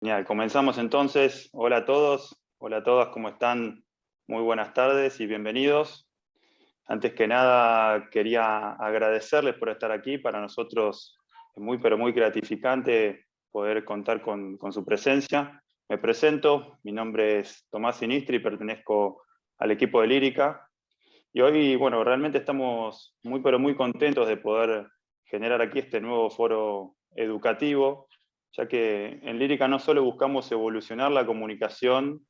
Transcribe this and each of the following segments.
Genial, comenzamos entonces. Hola a todos, hola a todas, ¿cómo están? Muy buenas tardes y bienvenidos. Antes que nada, quería agradecerles por estar aquí. Para nosotros es muy, pero muy gratificante poder contar con su presencia. Me presento, mi nombre es Tomás Sinistri, pertenezco al equipo de Lírica. Y hoy, bueno, realmente estamos muy, pero muy contentos de poder generar aquí este nuevo foro educativo, ya que en Lírica no solo buscamos evolucionar la comunicación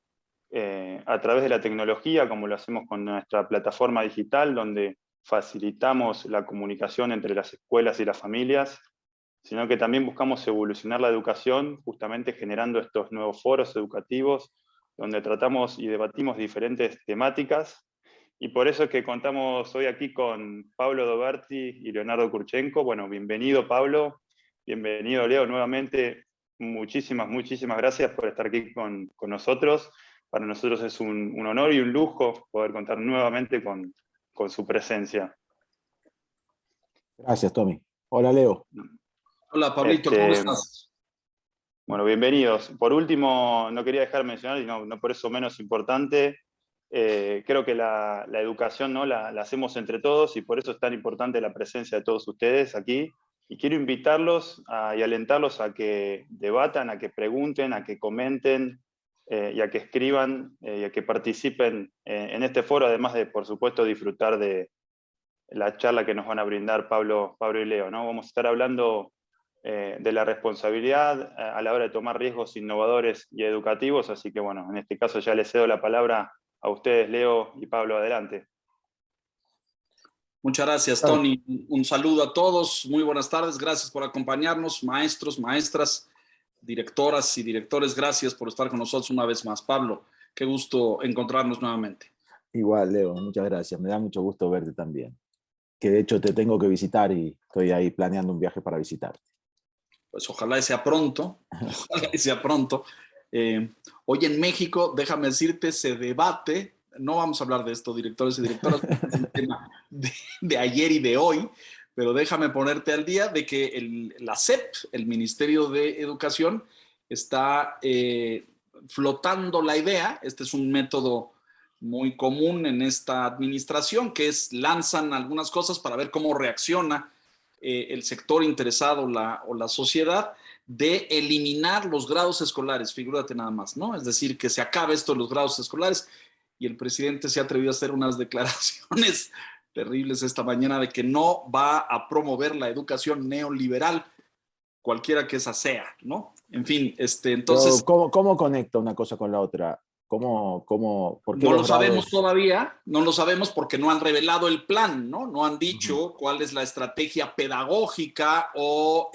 a través de la tecnología, como lo hacemos con nuestra plataforma digital, donde facilitamos la comunicación entre las escuelas y las familias, sino que también buscamos evolucionar la educación, justamente generando estos nuevos foros educativos, donde tratamos y debatimos diferentes temáticas. Y por eso es que contamos hoy aquí con Pablo Doberti y Leonardo Kurchenko. Bueno, bienvenido Pablo, bienvenido Leo nuevamente. Muchísimas gracias por estar aquí con nosotros. Para nosotros es un honor y un lujo poder contar nuevamente con su presencia. Gracias, Tommy. Hola, Leo. Hola, Pablito, ¿cómo estás? Bueno, bienvenidos. Por último, no quería dejar de mencionar, y no por eso menos importante, creo que la educación, ¿no? la hacemos entre todos y por eso es tan importante la presencia de todos ustedes aquí. Y quiero invitarlos y alentarlos a que debatan, a que pregunten, a que comenten y a que escriban y a que participen en este foro, además de, por supuesto, disfrutar de la charla que nos van a brindar Pablo y Leo, ¿no? Vamos a estar hablando de la responsabilidad a la hora de tomar riesgos innovadores y educativos, así que bueno, en este caso ya les cedo la palabra a ustedes, Leo y Pablo, adelante. Muchas gracias, Tony. Un saludo a todos, muy buenas tardes, gracias por acompañarnos, maestros, maestras, directoras y directores, gracias por estar con nosotros una vez más. Pablo, qué gusto encontrarnos nuevamente. Igual, Leo, muchas gracias. Me da mucho gusto verte también. Que de hecho te tengo que visitar y estoy ahí planeando un viaje para visitarte. Pues ojalá sea pronto, ojalá sea pronto. Hoy en México, déjame decirte, se debate, no vamos a hablar de esto, directores y directoras, es un tema de ayer y de hoy, pero déjame ponerte al día de que la SEP, el Ministerio de Educación, está flotando la idea. Este es un método muy común en esta administración, que es lanzan algunas cosas para ver cómo reacciona el sector interesado o la sociedad, de eliminar los grados escolares, figúrate nada más, ¿no? Es decir, que se acabe esto de los grados escolares, y el presidente se ha atrevido a hacer unas declaraciones terribles esta mañana de que no va a promover la educación neoliberal, cualquiera que esa sea, ¿no? En fin, entonces... Pero, ¿cómo conecta una cosa con la otra? ¿Por qué no lo los sabemos grados? todavía, no lo sabemos porque no han revelado el plan, ¿no? No han dicho cuál es la estrategia pedagógica o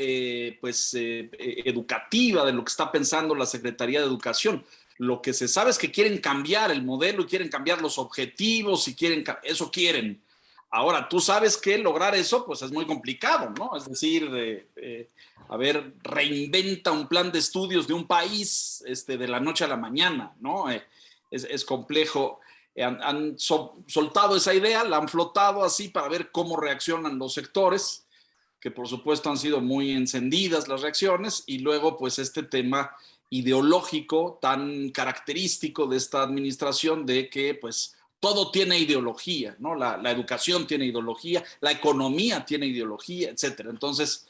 educativa de lo que está pensando la Secretaría de Educación. Lo que se sabe es que quieren cambiar el modelo y quieren cambiar los objetivos y eso quieren. Ahora, tú sabes que lograr eso pues es muy complicado, ¿no? Es decir, reinventa un plan de estudios de un país de la noche a la mañana, ¿no? Es complejo. Han soltado esa idea, la han flotado así para ver cómo reaccionan los sectores, que por supuesto han sido muy encendidas las reacciones, y luego pues este tema ideológico tan característico de esta administración de que pues todo tiene ideología, ¿no? La educación tiene ideología, la economía tiene ideología, etcétera. Entonces,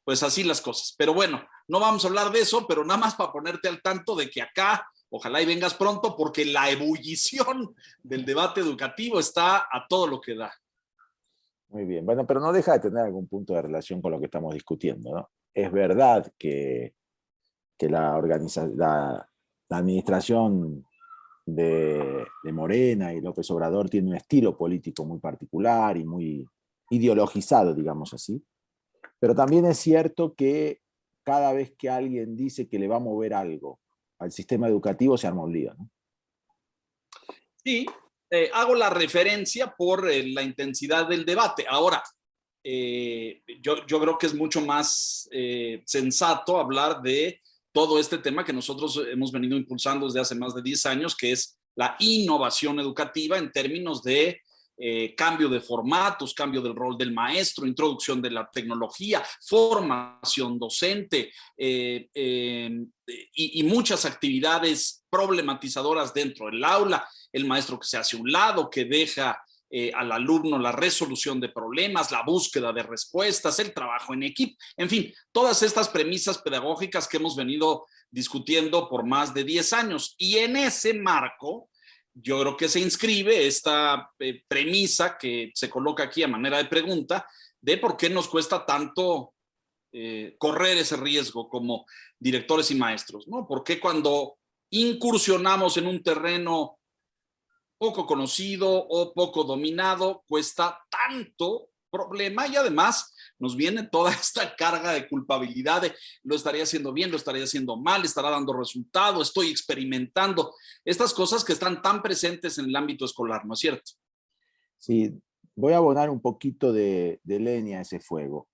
pues así las cosas. Pero bueno, no vamos a hablar de eso, pero nada más para ponerte al tanto de que acá, ojalá y vengas pronto, porque la ebullición del debate educativo está a todo lo que da. Muy bien, bueno, pero no deja de tener algún punto de relación con lo que estamos discutiendo, ¿no? Es verdad que la administración de Morena y López Obrador tiene un estilo político muy particular y muy ideologizado, digamos así. Pero también es cierto que cada vez que alguien dice que le va a mover algo al sistema educativo se arma un lío, ¿no? Sí, hago la referencia por la intensidad del debate. Ahora, yo creo que es mucho más sensato hablar de todo este tema que nosotros hemos venido impulsando desde hace más de 10 años, que es la innovación educativa en términos de cambio de formatos, cambio del rol del maestro, introducción de la tecnología, formación docente y muchas actividades problematizadoras dentro del aula, el maestro que se hace a un lado, que deja al alumno la resolución de problemas, la búsqueda de respuestas, el trabajo en equipo, en fin, todas estas premisas pedagógicas que hemos venido discutiendo por más de 10 años. Y en ese marco, yo creo que se inscribe esta premisa que se coloca aquí a manera de pregunta de por qué nos cuesta tanto correr ese riesgo como directores y maestros, ¿no? ¿Por qué cuando incursionamos en un terreno poco conocido o poco dominado cuesta tanto problema? Y además nos viene toda esta carga de culpabilidad de lo estaría haciendo bien, lo estaría haciendo mal, estará dando resultado, estoy experimentando. Estas cosas que están tan presentes en el ámbito escolar, ¿no es cierto? Sí, voy a abonar un poquito de leña a ese fuego.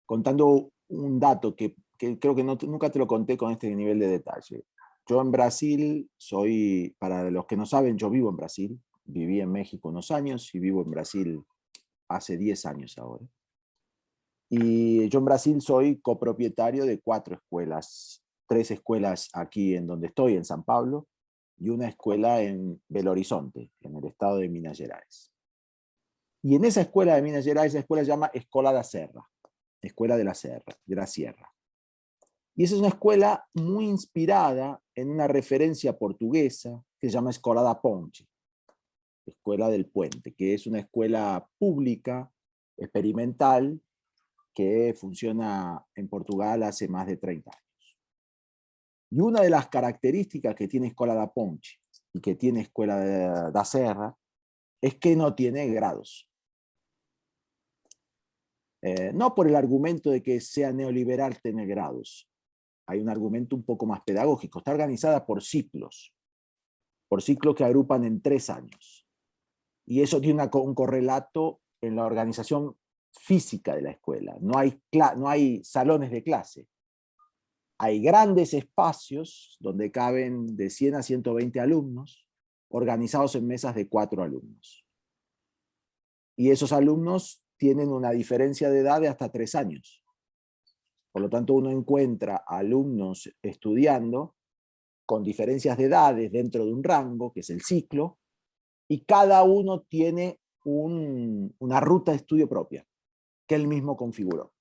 Contando un dato que creo que nunca te lo conté con este nivel de detalle. Yo en Brasil soy, para los que no saben, yo vivo en Brasil, viví en México unos años y vivo en Brasil hace 10 años ahora. Y yo en Brasil soy copropietario de 4 escuelas, 3 escuelas aquí en donde estoy, en San Pablo, y una escuela en Belo Horizonte, en el estado de Minas Gerais. Y en esa escuela de Minas Gerais, esa escuela se llama Escola da Serra, Escuela de la Sierra. Y esa es una escuela muy inspirada en una referencia portuguesa que se llama Escola da Ponte, Escuela del Puente, que es una escuela pública, experimental, que funciona en Portugal hace más de 30 años. Y una de las características que tiene Escola da Ponte y que tiene Escuela da Serra es que no tiene grados. No por el argumento de que sea neoliberal tener grados. Hay un argumento un poco más pedagógico. Está organizada por ciclos que agrupan en 3 años. Y eso tiene un correlato en la organización física de la escuela. No hay salones de clase. Hay grandes espacios donde caben de 100 a 120 alumnos, organizados en mesas de 4 alumnos. Y esos alumnos tienen una diferencia de edad de hasta 3 años. Por lo tanto, uno encuentra alumnos estudiando con diferencias de edades dentro de un rango, que es el ciclo, y cada uno tiene una ruta de estudio propia, que él mismo configuró.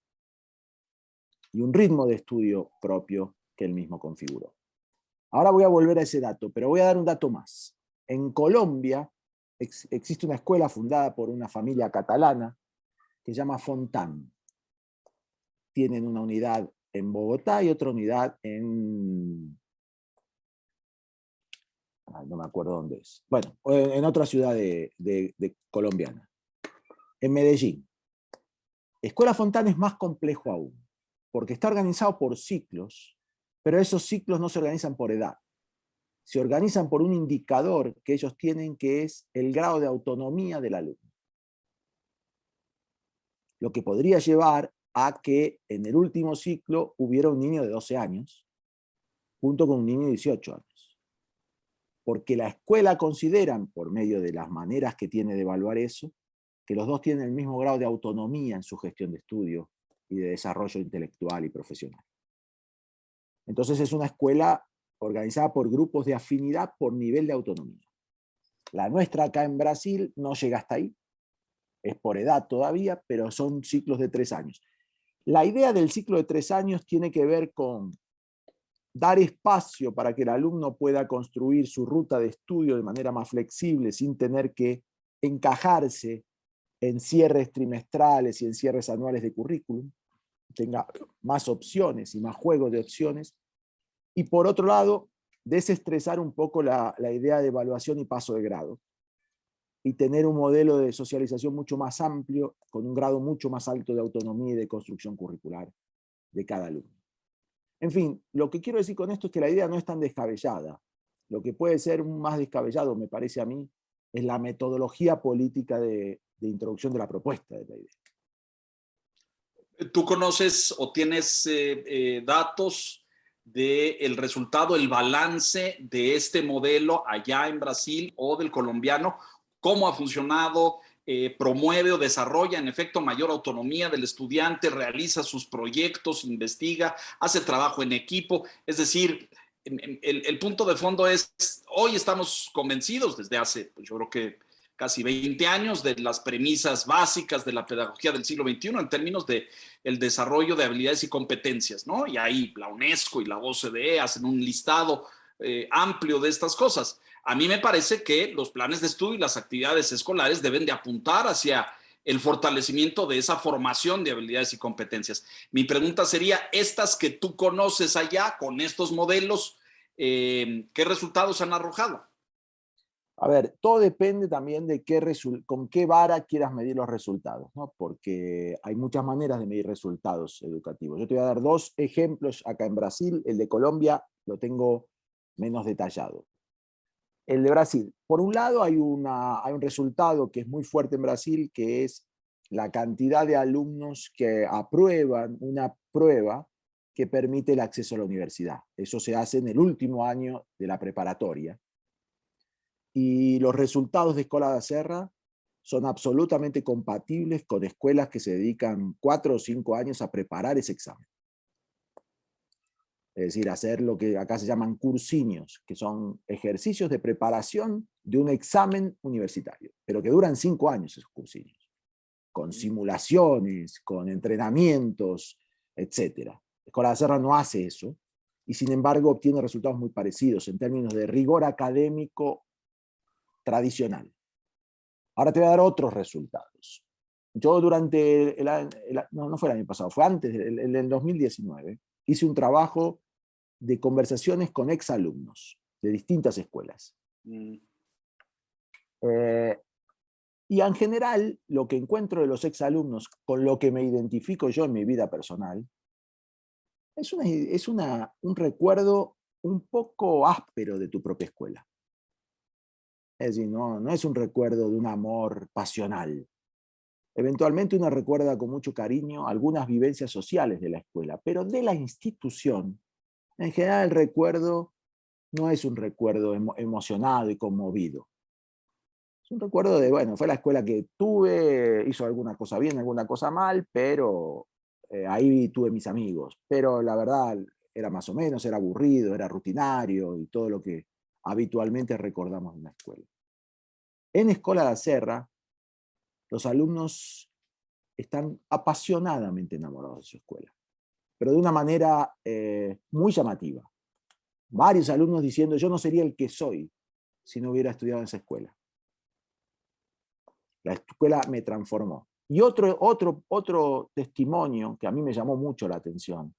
Y un ritmo de estudio propio que él mismo configuró. Ahora voy a volver a ese dato, pero voy a dar un dato más. En Colombia existe una escuela fundada por una familia catalana que se llama Fontán. Tienen una unidad en Bogotá y otra unidad en... no me acuerdo dónde es. Bueno, en otra ciudad de colombiana. En Medellín. Escuela Fontán es más complejo aún, porque está organizado por ciclos, pero esos ciclos no se organizan por edad. Se organizan por un indicador que ellos tienen, que es el grado de autonomía del alumno. Lo que podría llevar a que en el último ciclo hubiera un niño de 12 años, junto con un niño de 18 años. Porque la escuela consideran, por medio de las maneras que tiene de evaluar eso, que los dos tienen el mismo grado de autonomía en su gestión de estudio y de desarrollo intelectual y profesional. Entonces es una escuela organizada por grupos de afinidad por nivel de autonomía. La nuestra acá en Brasil no llega hasta ahí, es por edad todavía, pero son ciclos de 3 años. La idea del ciclo de 3 años tiene que ver con dar espacio para que el alumno pueda construir su ruta de estudio de manera más flexible, sin tener que encajarse en cierres trimestrales y en cierres anuales de currículum, tenga más opciones y más juego de opciones. Y por otro lado, desestresar un poco la idea de evaluación y paso de grado, y tener un modelo de socialización mucho más amplio, con un grado mucho más alto de autonomía y de construcción curricular de cada alumno. En fin, lo que quiero decir con esto es que la idea no es tan descabellada. Lo que puede ser más descabellado, me parece a mí, es la metodología política de introducción de la propuesta de la idea. ¿Tú conoces o tienes datos del resultado, el balance de este modelo allá en Brasil o del colombiano? cómo ha funcionado, promueve o desarrolla en efecto mayor autonomía del estudiante, realiza sus proyectos, investiga, hace trabajo en equipo. Es decir, el punto de fondo es, hoy estamos convencidos desde hace, pues yo creo que casi 20 años, de las premisas básicas de la pedagogía del siglo XXI en términos de el desarrollo de habilidades y competencias, ¿no? Y ahí la UNESCO y la OCDE hacen un listado amplio de estas cosas. A mí me parece que los planes de estudio y las actividades escolares deben de apuntar hacia el fortalecimiento de esa formación de habilidades y competencias. Mi pregunta sería, estas que tú conoces allá con estos modelos, ¿qué resultados han arrojado? A ver, todo depende también de con qué vara quieras medir los resultados, ¿no? Porque hay muchas maneras de medir resultados educativos. Yo te voy a dar 2 ejemplos acá en Brasil. El de Colombia lo tengo menos detallado. El de Brasil, por un lado hay un resultado que es muy fuerte en Brasil, que es la cantidad de alumnos que aprueban una prueba que permite el acceso a la universidad. Eso se hace en el último año de la preparatoria. Y los resultados de Escola da Serra son absolutamente compatibles con escuelas que se dedican 4 o 5 años a preparar ese examen. Es decir, hacer lo que acá se llaman cursinios, que son ejercicios de preparación de un examen universitario, pero que duran 5 años esos cursinios, con simulaciones, con entrenamientos, etc. Escola da Serra no hace eso, y sin embargo obtiene resultados muy parecidos en términos de rigor académico tradicional. Ahora te voy a dar otros resultados. Yo durante no fue el año pasado, fue antes, en el 2019, hice un trabajo de conversaciones con exalumnos de distintas escuelas. Y en general, lo que encuentro de los exalumnos, con lo que me identifico yo en mi vida personal, es un recuerdo un poco áspero de tu propia escuela. Es decir, no es un recuerdo de un amor pasional. Eventualmente uno recuerda con mucho cariño algunas vivencias sociales de la escuela, pero de la institución, en general el recuerdo no es un recuerdo emocionado y conmovido. Es un recuerdo de, bueno, fue la escuela que tuve, hizo alguna cosa bien, alguna cosa mal, pero ahí tuve mis amigos. Pero la verdad era más o menos, era aburrido, era rutinario y todo lo que habitualmente recordamos en la escuela. En Escola da Serra, los alumnos están apasionadamente enamorados de su escuela, pero de una manera muy llamativa. Varios alumnos diciendo, yo no sería el que soy si no hubiera estudiado en esa escuela. La escuela me transformó. Y otro testimonio que a mí me llamó mucho la atención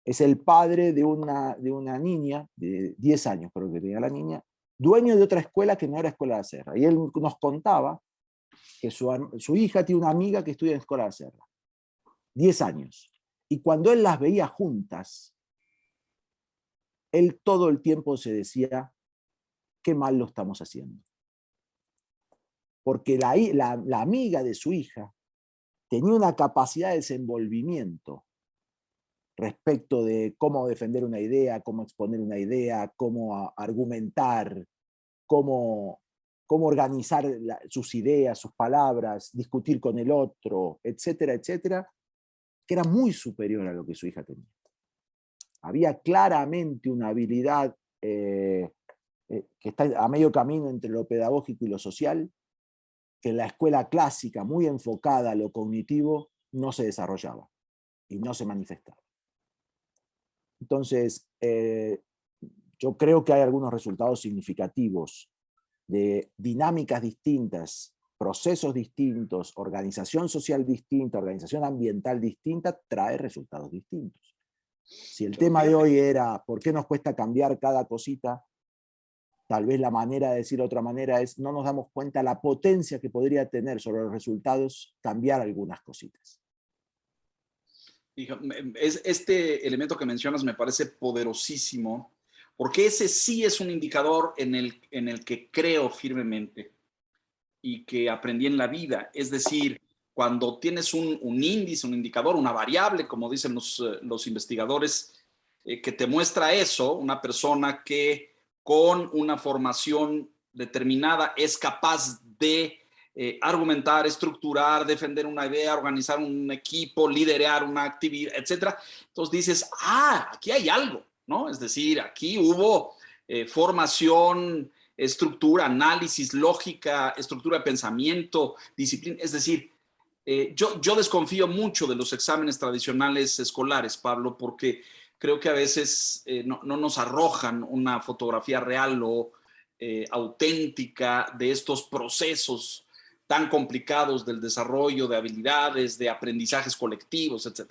es el padre de una niña, de 10 años creo que tenía la niña, dueño de otra escuela que no era Escuela da Serra. Y él nos contaba que su hija tiene una amiga que estudia en Escuela da Serra. 10 años. Y cuando él las veía juntas, él todo el tiempo se decía, qué mal lo estamos haciendo. Porque la amiga de su hija tenía una capacidad de desenvolvimiento respecto de cómo defender una idea, cómo exponer una idea, cómo argumentar, cómo organizar sus ideas, sus palabras, discutir con el otro, etcétera, etcétera, que era muy superior a lo que su hija tenía. Había claramente una habilidad que está a medio camino entre lo pedagógico y lo social, que en la escuela clásica, muy enfocada a lo cognitivo, no se desarrollaba y no se manifestaba. Entonces, yo creo que hay algunos resultados significativos de dinámicas distintas, procesos distintos, organización social distinta, organización ambiental distinta, trae resultados distintos. Si el tema de hoy era ¿por qué nos cuesta cambiar cada cosita? Tal vez la manera de decir de otra manera es no nos damos cuenta la potencia que podría tener sobre los resultados cambiar algunas cositas. Este elemento que mencionas me parece poderosísimo, porque ese sí es un indicador en el que creo firmemente y que aprendí en la vida. Es decir, cuando tienes un índice, un indicador, una variable, como dicen los investigadores, que te muestra eso, una persona que con una formación determinada es capaz de argumentar, estructurar, defender una idea, organizar un equipo, liderar una actividad, etcétera. Entonces dices, aquí hay algo, ¿no? Es decir, aquí hubo formación, estructura, análisis, lógica, estructura de pensamiento, disciplina. Es decir, yo desconfío mucho de los exámenes tradicionales escolares, Pablo, porque creo que a veces no nos arrojan una fotografía real o auténtica de estos procesos tan complicados del desarrollo de habilidades, de aprendizajes colectivos, etc.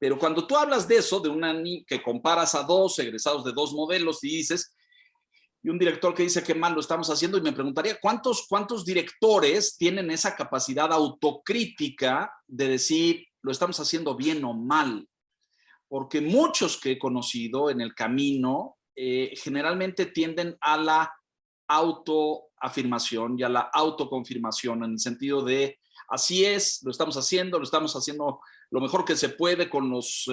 Pero cuando tú hablas de eso, de una que comparas a dos egresados de dos modelos y dices, y un director que dice qué mal lo estamos haciendo, y me preguntaría, ¿cuántos directores tienen esa capacidad autocrítica de decir, lo estamos haciendo bien o mal? Porque muchos que he conocido en el camino generalmente tienden a la autoafirmación y a la autoconfirmación, en el sentido de así es, lo estamos haciendo lo mejor que se puede con las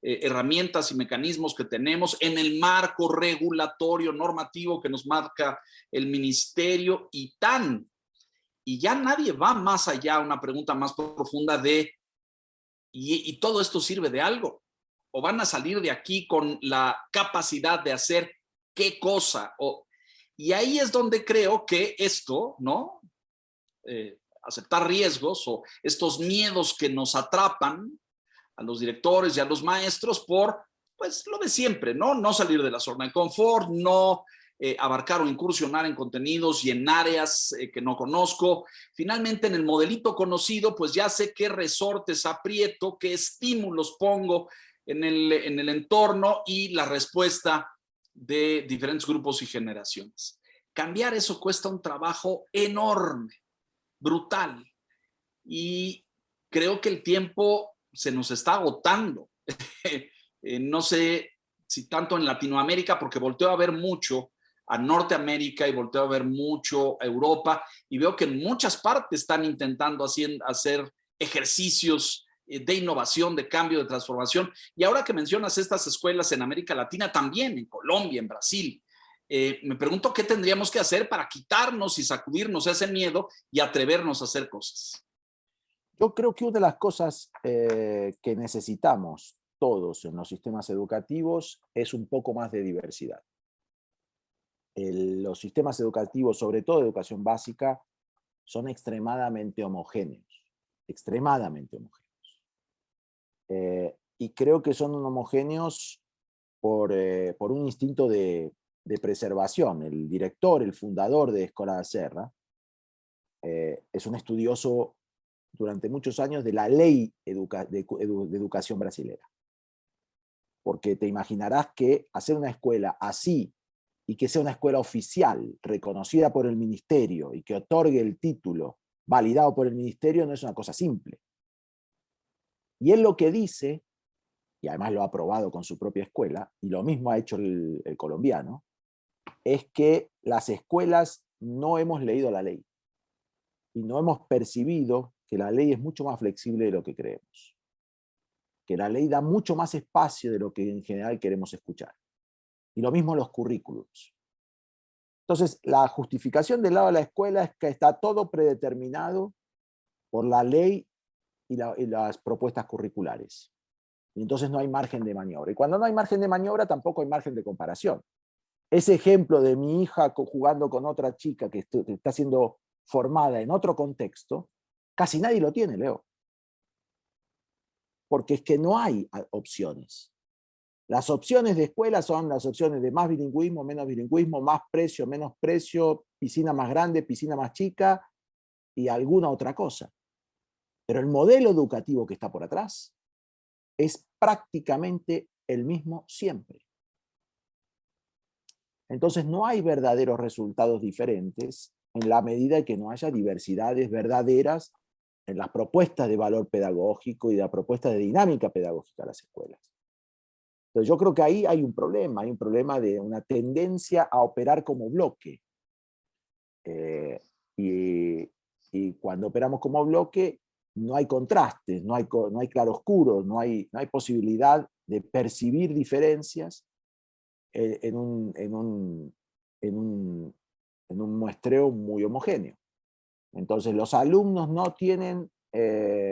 herramientas y mecanismos que tenemos en el marco regulatorio normativo que nos marca el ministerio y ya nadie va más allá, una pregunta más profunda de ¿y todo esto sirve de algo? ¿O van a salir de aquí con la capacidad de hacer qué cosa? Y ahí es donde creo que esto, ¿no? Aceptar riesgos o estos miedos que nos atrapan a los directores y a los maestros por, pues, lo de siempre, ¿no? No salir de la zona de confort, no abarcar o incursionar en contenidos y en áreas que no conozco. Finalmente, en el modelito conocido, pues ya sé qué resortes aprieto, qué estímulos pongo en el entorno y la respuesta de diferentes grupos y generaciones. Cambiar eso cuesta un trabajo enorme, brutal. Y creo que el tiempo se nos está agotando. No sé si tanto en Latinoamérica, porque volteo a ver mucho a Norteamérica y volteo a ver mucho a Europa y veo que en muchas partes están intentando hacer ejercicios de innovación, de cambio, de transformación. Y ahora que mencionas estas escuelas en América Latina, también en Colombia, en Brasil, me pregunto qué tendríamos que hacer para quitarnos y sacudirnos ese miedo y atrevernos a hacer cosas. Yo creo que una de las cosas que necesitamos todos en los sistemas educativos es un poco más de diversidad. Los sistemas educativos, sobre todo de educación básica, son extremadamente homogéneos, extremadamente homogéneos. Y creo que son homogéneos por un instinto de preservación. El director, el fundador de Escola da Serra, es un estudioso durante muchos años de la ley de educación brasilera. Porque te imaginarás que hacer una escuela así, y que sea una escuela oficial, reconocida por el ministerio, y que otorgue el título validado por el ministerio, no es una cosa simple. Y él lo que dice, y además lo ha probado con su propia escuela, y lo mismo ha hecho el colombiano, es que las escuelas no hemos leído la ley, y no hemos percibido que la ley es mucho más flexible de lo que creemos. Que la ley da mucho más espacio de lo que en general queremos escuchar. Y lo mismo los currículums. Entonces, la justificación del lado de la escuela es que está todo predeterminado por la ley y las propuestas curriculares. Y entonces no hay margen de maniobra. Y cuando no hay margen de maniobra, tampoco hay margen de comparación. Ese ejemplo de mi hija jugando con otra chica que está siendo formada en otro contexto, casi nadie lo tiene, Leo. Porque es que no hay opciones. Las opciones de escuela son las opciones de más bilingüismo, menos bilingüismo, más precio, menos precio, piscina más grande, piscina más chica y alguna otra cosa. Pero el modelo educativo que está por atrás es prácticamente el mismo siempre. Entonces no hay verdaderos resultados diferentes en la medida en que no haya diversidades verdaderas en las propuestas de valor pedagógico y de la propuesta de dinámica pedagógica a las escuelas. Entonces yo creo que ahí hay un problema de una tendencia a operar como bloque. Y cuando operamos como bloque no hay contrastes, no hay claroscuros, no hay posibilidad de percibir diferencias en un en un muestreo muy homogéneo. Entonces los alumnos no tienen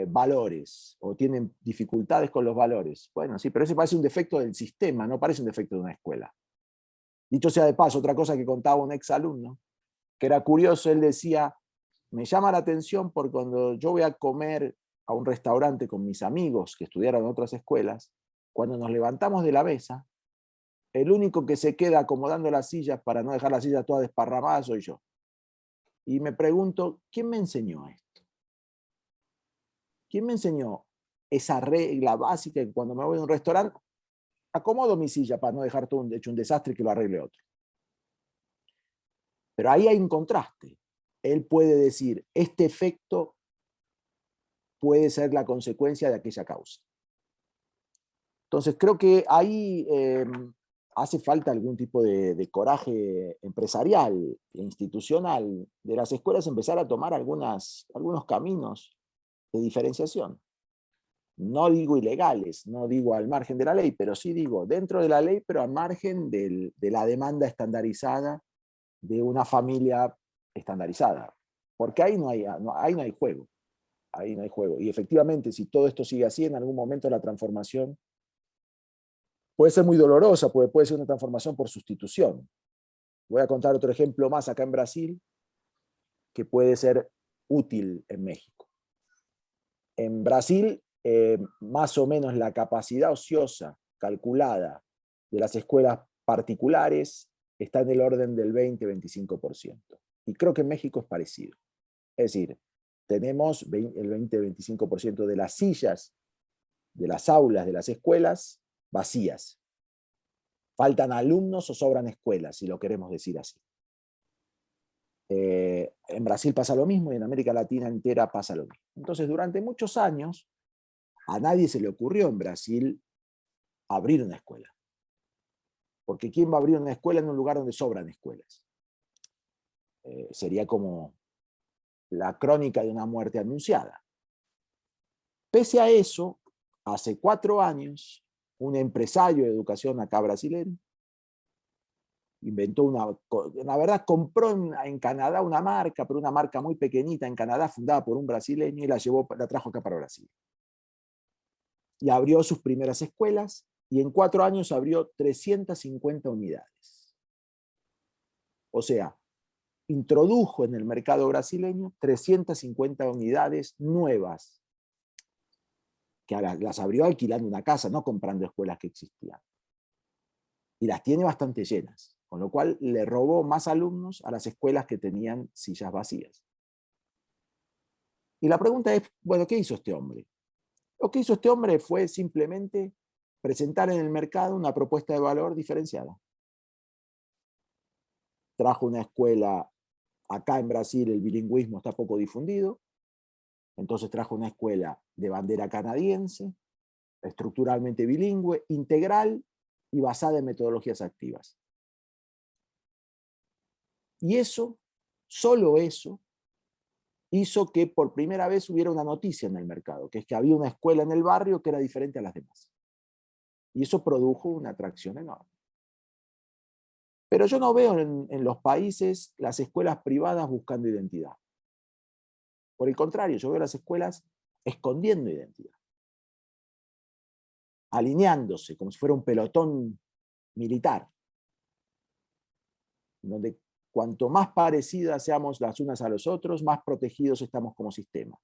valores o tienen dificultades con los valores. Bueno, sí, pero ese parece un defecto del sistema, no parece un defecto de una escuela. Dicho sea de paso, otra cosa que contaba un exalumno, que era curioso, él decía, me llama la atención porque cuando yo voy a comer a un restaurante con mis amigos que estudiaron en otras escuelas, cuando nos levantamos de la mesa, el único que se queda acomodando las sillas para no dejar las sillas todas desparramadas soy yo. Y me pregunto, ¿quién me enseñó esto? ¿Quién me enseñó esa regla básica que cuando me voy a un restaurante, acomodo mi silla para no dejar todo hecho un desastre y que lo arregle otro? Pero ahí hay un contraste. Él puede decir, este efecto puede ser la consecuencia de aquella causa. Entonces creo que ahí hace falta algún tipo de coraje empresarial e institucional de las escuelas, empezar a tomar algunos caminos de diferenciación. No digo ilegales, no digo al margen de la ley, pero sí digo dentro de la ley, pero al margen de la demanda estandarizada de una familia estandarizada. Porque ahí no hay juego. Ahí no hay juego. Y efectivamente, si todo esto sigue así, en algún momento la transformación puede ser muy dolorosa, puede ser una transformación por sustitución. Voy a contar otro ejemplo más acá en Brasil, que puede ser útil en México. En Brasil, más o menos la capacidad ociosa calculada de las escuelas particulares está en el orden del 20-25%. Y creo que en México es parecido. Es decir, tenemos el 20-25% de las sillas de las aulas de las escuelas vacías. Faltan alumnos o sobran escuelas, si lo queremos decir así. En Brasil pasa lo mismo y en América Latina entera pasa lo mismo. Entonces, durante muchos años, a nadie se le ocurrió en Brasil abrir una escuela. Porque ¿quién va a abrir una escuela en un lugar donde sobran escuelas? Sería como la crónica de una muerte anunciada. Pese a eso, hace 4 años, un empresario de educación acá brasileño inventó la verdad compró en Canadá una marca, pero una marca muy pequeñita en Canadá, fundada por un brasileño, y la trajo acá para Brasil. Y abrió sus primeras escuelas, y en 4 años abrió 350 unidades. O sea, introdujo en el mercado brasileño 350 unidades nuevas, que las abrió alquilando una casa, no comprando escuelas que existían. Y las tiene bastante llenas, con lo cual le robó más alumnos a las escuelas que tenían sillas vacías. Y la pregunta es, bueno, ¿qué hizo este hombre? Lo que hizo este hombre fue simplemente presentar en el mercado una propuesta de valor diferenciada. Trajo una escuela, acá en Brasil el bilingüismo está poco difundido, entonces trajo una escuela de bandera canadiense, estructuralmente bilingüe, integral y basada en metodologías activas. Y eso, solo eso, hizo que por primera vez hubiera una noticia en el mercado, que es que había una escuela en el barrio que era diferente a las demás. Y eso produjo una atracción enorme. Pero yo no veo en los países las escuelas privadas buscando identidad. Por el contrario, yo veo las escuelas escondiendo identidad, alineándose como si fuera un pelotón militar, donde cuanto más parecidas seamos las unas a los otros, más protegidos estamos como sistema.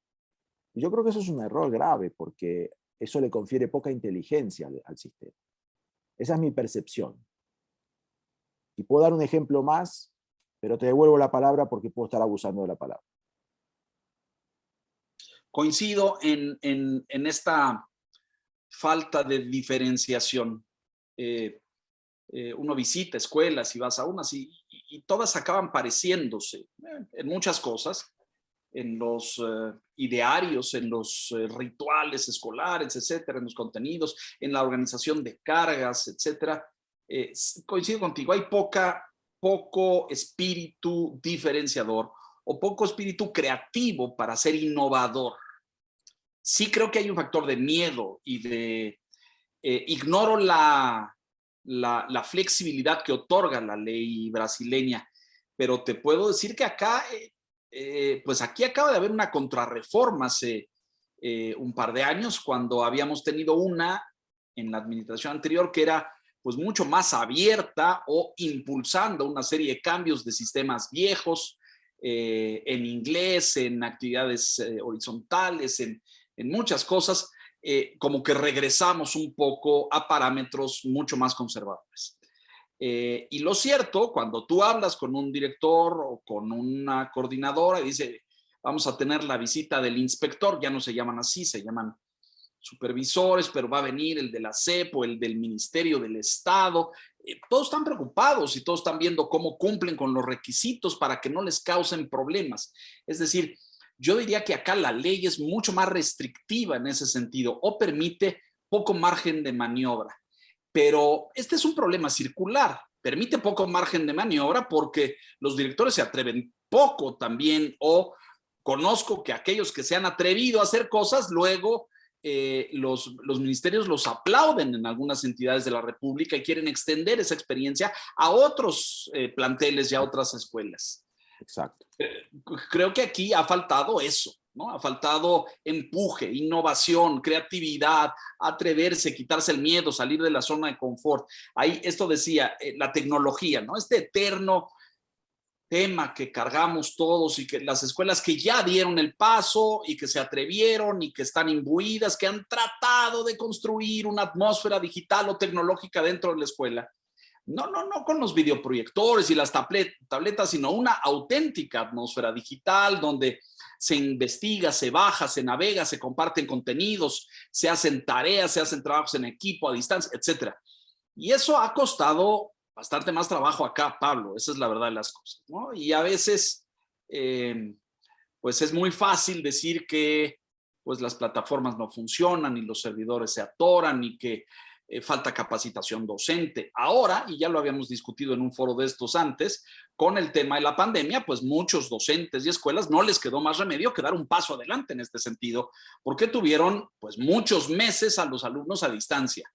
Y yo creo que eso es un error grave, porque eso le confiere poca inteligencia al sistema. Esa es mi percepción. Y puedo dar un ejemplo más, pero te devuelvo la palabra porque puedo estar abusando de la palabra. Coincido en esta falta de diferenciación. Uno visita escuelas y vas a unas y todas acaban pareciéndose en muchas cosas, en los idearios, en los rituales escolares, etcétera, en los contenidos, en la organización de cargas, etcétera. Coincido contigo, hay poco espíritu diferenciador o poco espíritu creativo para ser innovador. Sí creo que hay un factor de miedo y de ignoro la flexibilidad que otorga la ley brasileña, pero te puedo decir que acá, pues aquí acaba de haber una contrarreforma hace un par de años, cuando habíamos tenido una en la administración anterior que era pues mucho más abierta o impulsando una serie de cambios de sistemas viejos, en inglés, en actividades horizontales, en muchas cosas, como que regresamos un poco a parámetros mucho más conservadores. Y lo cierto, cuando tú hablas con un director o con una coordinadora y dice, vamos a tener la visita del inspector, ya no se llaman así, se llaman supervisores, pero va a venir el de la SEP o el del Ministerio del Estado. Todos están preocupados y todos están viendo cómo cumplen con los requisitos para que no les causen problemas. Es decir, yo diría que acá la ley es mucho más restrictiva en ese sentido o permite poco margen de maniobra. Pero este es un problema circular. Permite poco margen de maniobra porque los directores se atreven poco también, o conozco que aquellos que se han atrevido a hacer cosas, luego los ministerios los aplauden en algunas entidades de la República y quieren extender esa experiencia a otros planteles y a otras escuelas. Exacto. Creo que aquí ha faltado eso, ¿no? Ha faltado empuje, innovación, creatividad, atreverse, quitarse el miedo, salir de la zona de confort. Ahí esto decía, la tecnología, ¿no? Este eterno tema que cargamos todos, y que las escuelas que ya dieron el paso y que se atrevieron y que están imbuidas, que han tratado de construir una atmósfera digital o tecnológica dentro de la escuela. No con los videoproyectores y las tabletas, sino una auténtica atmósfera digital donde se investiga, se baja, se navega, se comparten contenidos, se hacen tareas, se hacen trabajos en equipo, a distancia, etc. Y eso ha costado bastante más trabajo acá, Pablo, esa es la verdad de las cosas, ¿no? Y a veces, pues es muy fácil decir que pues las plataformas no funcionan y los servidores se atoran y que falta capacitación docente. Ahora, y ya lo habíamos discutido en un foro de estos antes, con el tema de la pandemia, pues muchos docentes y escuelas no les quedó más remedio que dar un paso adelante en este sentido, porque tuvieron pues muchos meses a los alumnos a distancia.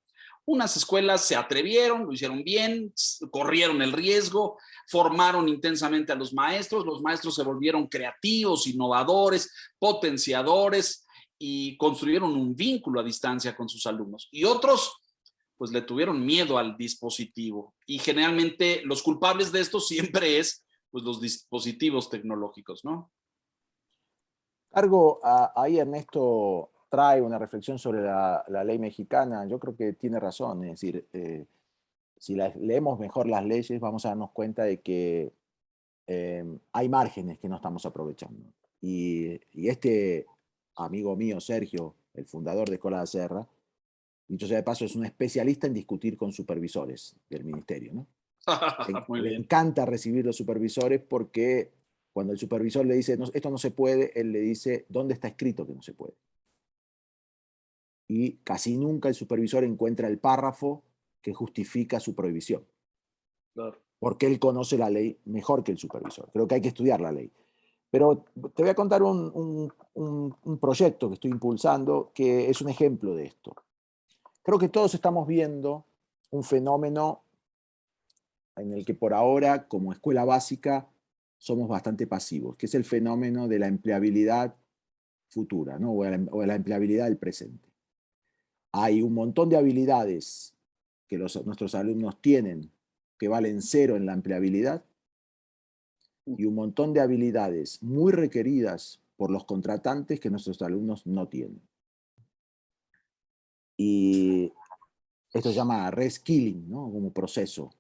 Unas escuelas se atrevieron, lo hicieron bien, corrieron el riesgo, formaron intensamente a los maestros se volvieron creativos, innovadores, potenciadores y construyeron un vínculo a distancia con sus alumnos. Y otros, pues le tuvieron miedo al dispositivo. Y generalmente los culpables de esto siempre es pues los dispositivos tecnológicos, ¿no? Cargo, ahí Ernesto trae una reflexión sobre la ley mexicana. Yo creo que tiene razón. Es decir, si leemos mejor las leyes, vamos a darnos cuenta de que hay márgenes que no estamos aprovechando. Y este amigo mío, Sergio, el fundador de Escuela de Serra, dicho sea de paso, es un especialista en discutir con supervisores del ministerio, ¿no? Muy Le bien. encanta recibir los supervisores porque cuando el supervisor le dice, no, esto no se puede, él le dice, ¿dónde está escrito que no se puede? Y casi nunca el supervisor encuentra el párrafo que justifica su prohibición. Claro. Porque él conoce la ley mejor que el supervisor. Creo que hay que estudiar la ley. Pero te voy a contar un proyecto que estoy impulsando que es un ejemplo de esto. Creo que todos estamos viendo un fenómeno en el que por ahora, como escuela básica, somos bastante pasivos, que es el fenómeno de la empleabilidad futura, ¿no? o de la empleabilidad del presente. Hay un montón de habilidades que nuestros alumnos tienen que valen 0 en la empleabilidad y un montón de habilidades muy requeridas por los contratantes que nuestros alumnos no tienen. Y esto se llama reskilling, ¿no? Como proceso.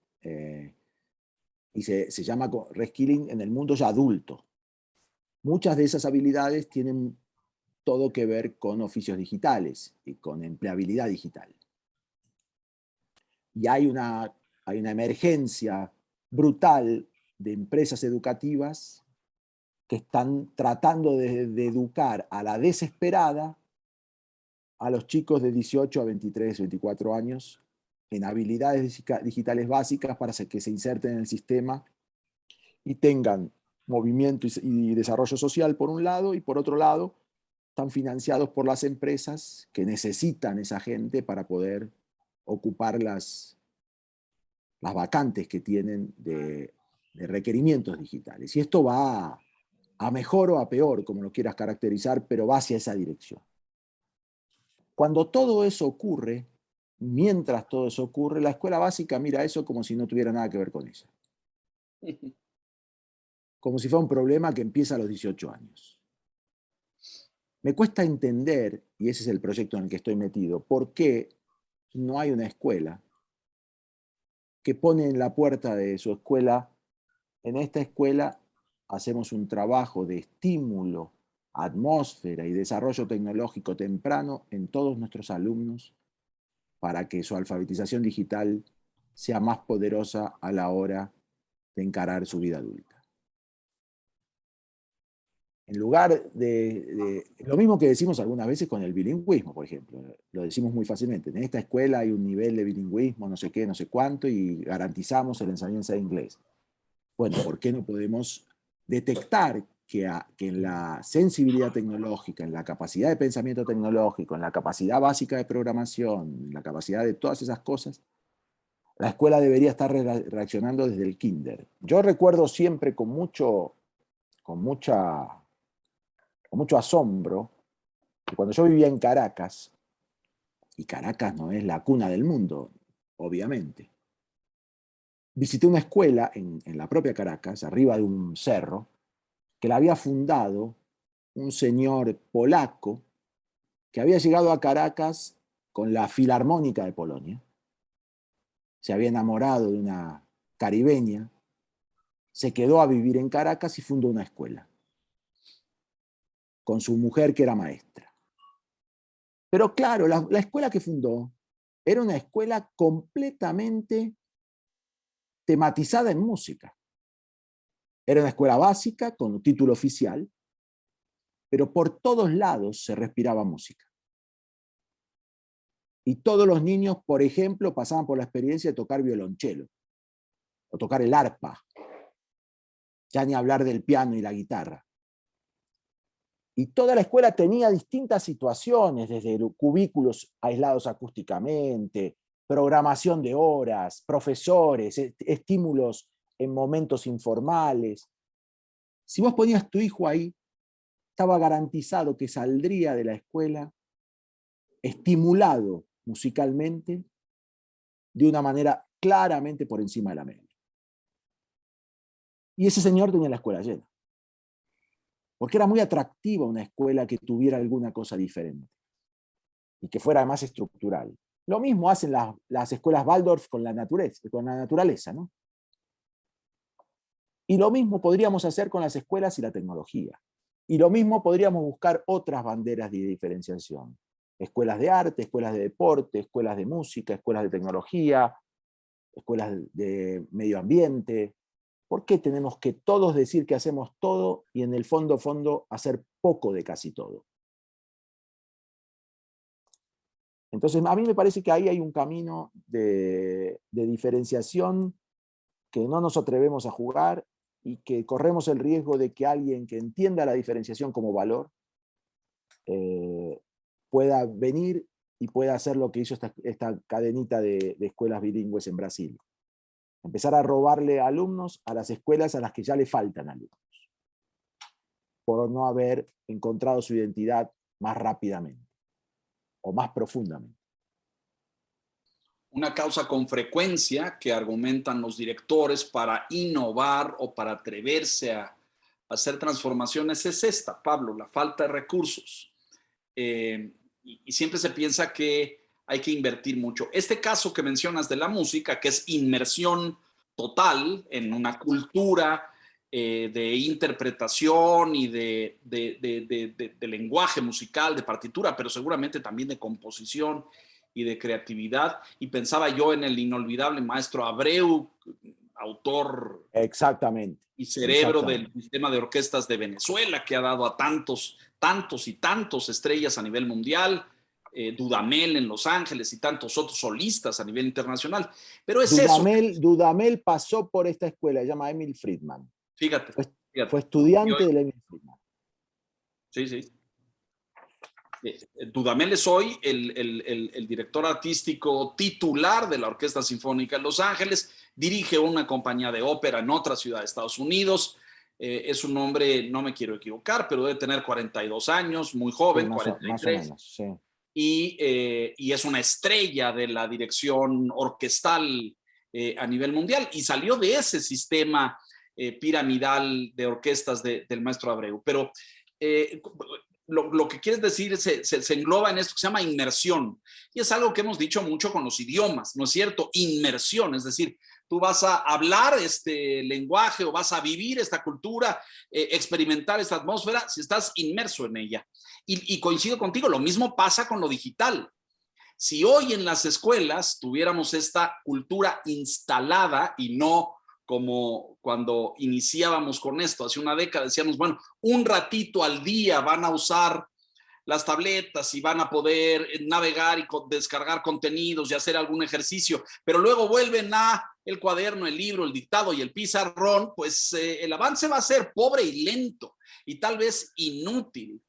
Y se llama reskilling en el mundo ya adulto. Muchas de esas habilidades tienen todo que ver con oficios digitales y con empleabilidad digital. Y hay una emergencia brutal de empresas educativas que están tratando de educar a la desesperada a los chicos de 18 a 23, 24 años en habilidades digitales básicas para que se inserten en el sistema y tengan movimiento y desarrollo social por un lado, y por otro lado están financiados por las empresas que necesitan esa gente para poder ocupar las vacantes que tienen de de requerimientos digitales. Y esto va a mejor o a peor, como lo quieras caracterizar, pero va hacia esa dirección. Cuando todo eso ocurre, mientras todo eso ocurre, la escuela básica mira eso como si no tuviera nada que ver con ella. Como si fuera un problema que empieza a los 18 años. Me cuesta entender, y ese es el proyecto en el que estoy metido, por qué no hay una escuela que pone en la puerta de su escuela: en esta escuela hacemos un trabajo de estímulo, atmósfera y desarrollo tecnológico temprano en todos nuestros alumnos para que su alfabetización digital sea más poderosa a la hora de encarar su vida adulta. En lugar de lo mismo que decimos algunas veces con el bilingüismo, por ejemplo, lo decimos muy fácilmente: en esta escuela hay un nivel de bilingüismo, no sé qué, no sé cuánto, y garantizamos el enseñanza de inglés. Bueno, ¿por qué no podemos detectar que en la sensibilidad tecnológica, en la capacidad de pensamiento tecnológico, en la capacidad básica de programación, en la capacidad de todas esas cosas, la escuela debería estar reaccionando desde el kinder? Yo recuerdo siempre con mucho asombro que cuando yo vivía en Caracas, y Caracas no es la cuna del mundo, obviamente, visité una escuela en la propia Caracas, arriba de un cerro, que la había fundado un señor polaco que había llegado a Caracas con la Filarmónica de Polonia. Se había enamorado de una caribeña, se quedó a vivir en Caracas y fundó una escuela con su mujer, que era maestra. Pero claro, la escuela que fundó era una escuela completamente tematizada en música. Era una escuela básica con un título oficial, pero por todos lados se respiraba música. Y todos los niños, por ejemplo, pasaban por la experiencia de tocar violonchelo o tocar el arpa, ya ni hablar del piano y la guitarra. Y toda la escuela tenía distintas situaciones, desde cubículos aislados acústicamente, programación de horas, profesores, estímulos en momentos informales. Si vos ponías tu hijo ahí, estaba garantizado que saldría de la escuela estimulado musicalmente de una manera claramente por encima de la media. Y ese señor tenía la escuela llena, porque era muy atractiva una escuela que tuviera alguna cosa diferente y que fuera además estructural. Lo mismo hacen las escuelas Waldorf con la naturaleza, ¿no? Y lo mismo podríamos hacer con las escuelas y la tecnología. Y lo mismo podríamos buscar otras banderas de diferenciación. Escuelas de arte, escuelas de deporte, escuelas de música, escuelas de tecnología, escuelas de medio ambiente. ¿Por qué tenemos que todos decir que hacemos todo y en el fondo hacer poco de casi todo? Entonces, a mí me parece que ahí hay un camino de diferenciación que no nos atrevemos a jugar y que corremos el riesgo de que alguien que entienda la diferenciación como valor pueda venir y pueda hacer lo que hizo esta cadenita de escuelas bilingües en Brasil. Empezar a robarle alumnos a las escuelas a las que ya le faltan alumnos, por no haber encontrado su identidad más rápidamente o más profundamente. Una causa con frecuencia que argumentan los directores para innovar o para atreverse a hacer transformaciones es esta, Pablo: la falta de recursos. Y siempre se piensa que hay que invertir mucho. Este caso que mencionas de la música, que es inmersión total en una cultura de interpretación y de lenguaje musical, de partitura, pero seguramente también de composición y de creatividad. Y pensaba yo en el inolvidable maestro Abreu, autor Exactamente. y cerebro del sistema de orquestas de Venezuela, que ha dado a tantos estrellas a nivel mundial, Dudamel en Los Ángeles y tantos otros solistas a nivel internacional. Pero es Dudamel pasó por esta escuela, se llama Emil Friedman. Fíjate. Fue estudiante de Emil Friedman. Sí, sí. Dudamel es hoy el director artístico titular de la Orquesta Sinfónica de Los Ángeles, dirige una compañía de ópera en otra ciudad de Estados Unidos. Es un hombre, no me quiero equivocar, pero debe tener 42 años, muy joven, Sí, más o 43. menos, sí. Y es una estrella de la dirección orquestal a nivel mundial, y salió de ese sistema piramidal de orquestas del maestro Abreu. Pero lo que quieres decir se engloba en esto que se llama inmersión, y es algo que hemos dicho mucho con los idiomas, ¿no es cierto? Inmersión, es decir, tú vas a hablar este lenguaje o vas a vivir esta cultura, experimentar esta atmósfera si estás inmerso en ella. Y coincido contigo, lo mismo pasa con lo digital. Si hoy en las escuelas tuviéramos esta cultura instalada y no como cuando iniciábamos con esto, hace una década decíamos, bueno, un ratito al día van a usar las tabletas y van a poder navegar y descargar contenidos y hacer algún ejercicio, pero luego vuelven a el cuaderno, el libro, el dictado y el pizarrón, pues el avance va a ser pobre y lento y tal vez inútil.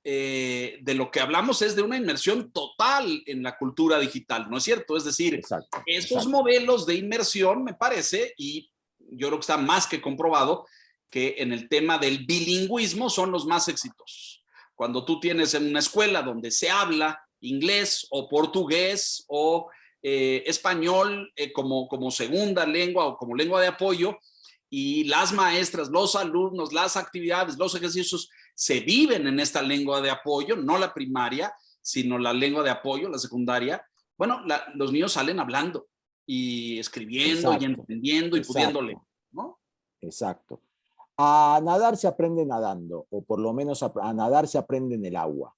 De lo que hablamos es de una inmersión total en la cultura digital, ¿no es cierto? Es decir, esos modelos de inmersión, me parece, y yo creo que está más que comprobado, que en el tema del bilingüismo son los más exitosos. Cuando tú tienes en una escuela donde se habla inglés o portugués o español como segunda lengua o como lengua de apoyo, y las maestras, los alumnos, las actividades, los ejercicios se viven en esta lengua de apoyo, no la primaria, sino la lengua de apoyo, la secundaria, bueno, los niños salen hablando y escribiendo y entendiendo y pudiendo leer, ¿no? Exacto. A nadar se aprende nadando, o por lo menos a nadar se aprende en el agua.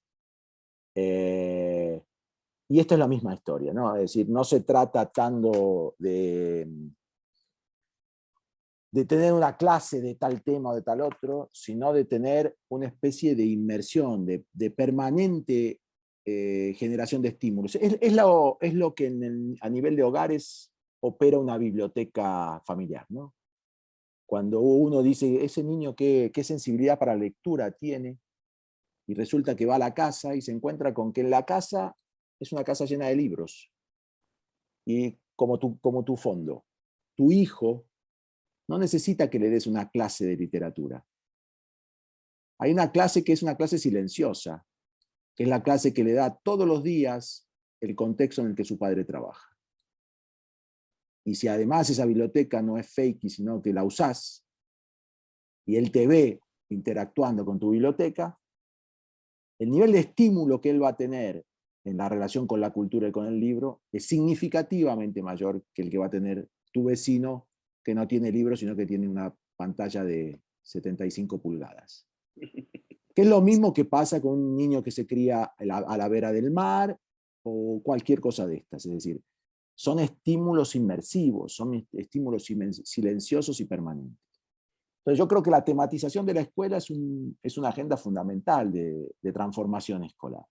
Y esto es la misma historia, ¿no? Es decir, no se trata tanto de tener una clase de tal tema o de tal otro, sino de tener una especie de inmersión, de permanente generación de estímulos. Es lo que a nivel de hogares opera una biblioteca familiar, ¿no? Cuando uno dice, ese niño qué sensibilidad para la lectura tiene, y resulta que va a la casa y se encuentra con que en la casa es una casa llena de libros, y como tu fondo. Tu hijo no necesita que le des una clase de literatura. Hay una clase que es una clase silenciosa, que es la clase que le da todos los días el contexto en el que su padre trabaja. Y si además esa biblioteca no es fake, sino que la usás, y él te ve interactuando con tu biblioteca, el nivel de estímulo que él va a tener en la relación con la cultura y con el libro es significativamente mayor que el que va a tener tu vecino, que no tiene libros, sino que tiene una pantalla de 75 pulgadas. Que es lo mismo que pasa con un niño que se cría a la vera del mar o cualquier cosa de estas. Es decir, son estímulos inmersivos, son estímulos silenciosos y permanentes. Entonces yo creo que la tematización de la escuela es una agenda fundamental de transformación escolar.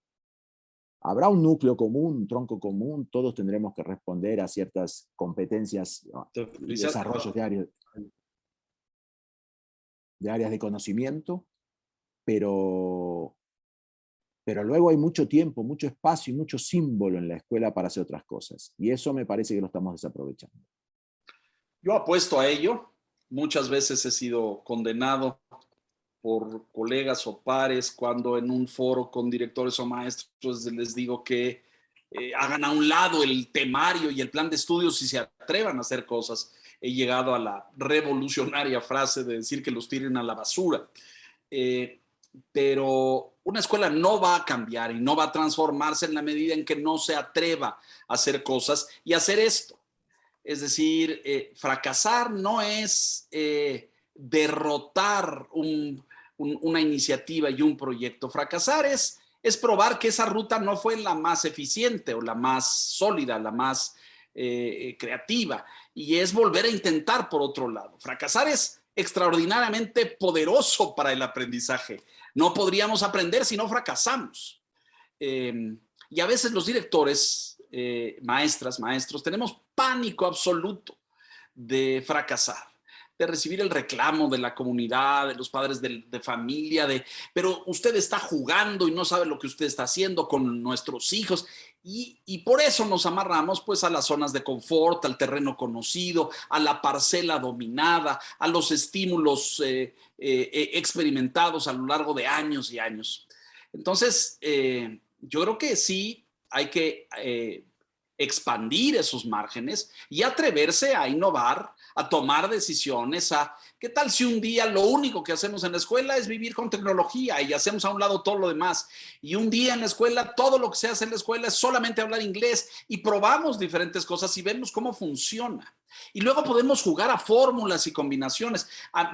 Habrá un núcleo común, un tronco común, todos tendremos que responder a ciertas competencias y desarrollos de áreas de conocimiento, pero luego hay mucho tiempo, mucho espacio y mucho símbolo en la escuela para hacer otras cosas. Y eso me parece que lo estamos desaprovechando. Yo apuesto a ello. Muchas veces he sido condenado por colegas o pares cuando en un foro con directores o maestros les digo que hagan a un lado el temario y el plan de estudios y se atrevan a hacer cosas. He llegado a la revolucionaria frase de decir que los tiren a la basura. Pero una escuela no va a cambiar y no va a transformarse en la medida en que no se atreva a hacer cosas y hacer esto. Es decir, fracasar no es derrotar una iniciativa y un proyecto. Fracasar es probar que esa ruta no fue la más eficiente o la más sólida, la más creativa, y es volver a intentar por otro lado. Fracasar es extraordinariamente poderoso para el aprendizaje. No podríamos aprender si no fracasamos. Y a veces los directores, maestras, maestros, tenemos pánico absoluto de fracasar. de recibir el reclamo de la comunidad, de los padres de familia, pero usted está jugando y no sabe lo que usted está haciendo con nuestros hijos. Y por eso nos amarramos pues a las zonas de confort, al terreno conocido, a la parcela dominada, a los estímulos experimentados a lo largo de años y años. Entonces, yo creo que sí hay que expandir esos márgenes y atreverse a innovar, a tomar decisiones, ¿qué tal si un día lo único que hacemos en la escuela es vivir con tecnología y hacemos a un lado todo lo demás? Y un día en la escuela, todo lo que se hace en la escuela es solamente hablar inglés y probamos diferentes cosas y vemos cómo funciona. Y luego podemos jugar a fórmulas y combinaciones.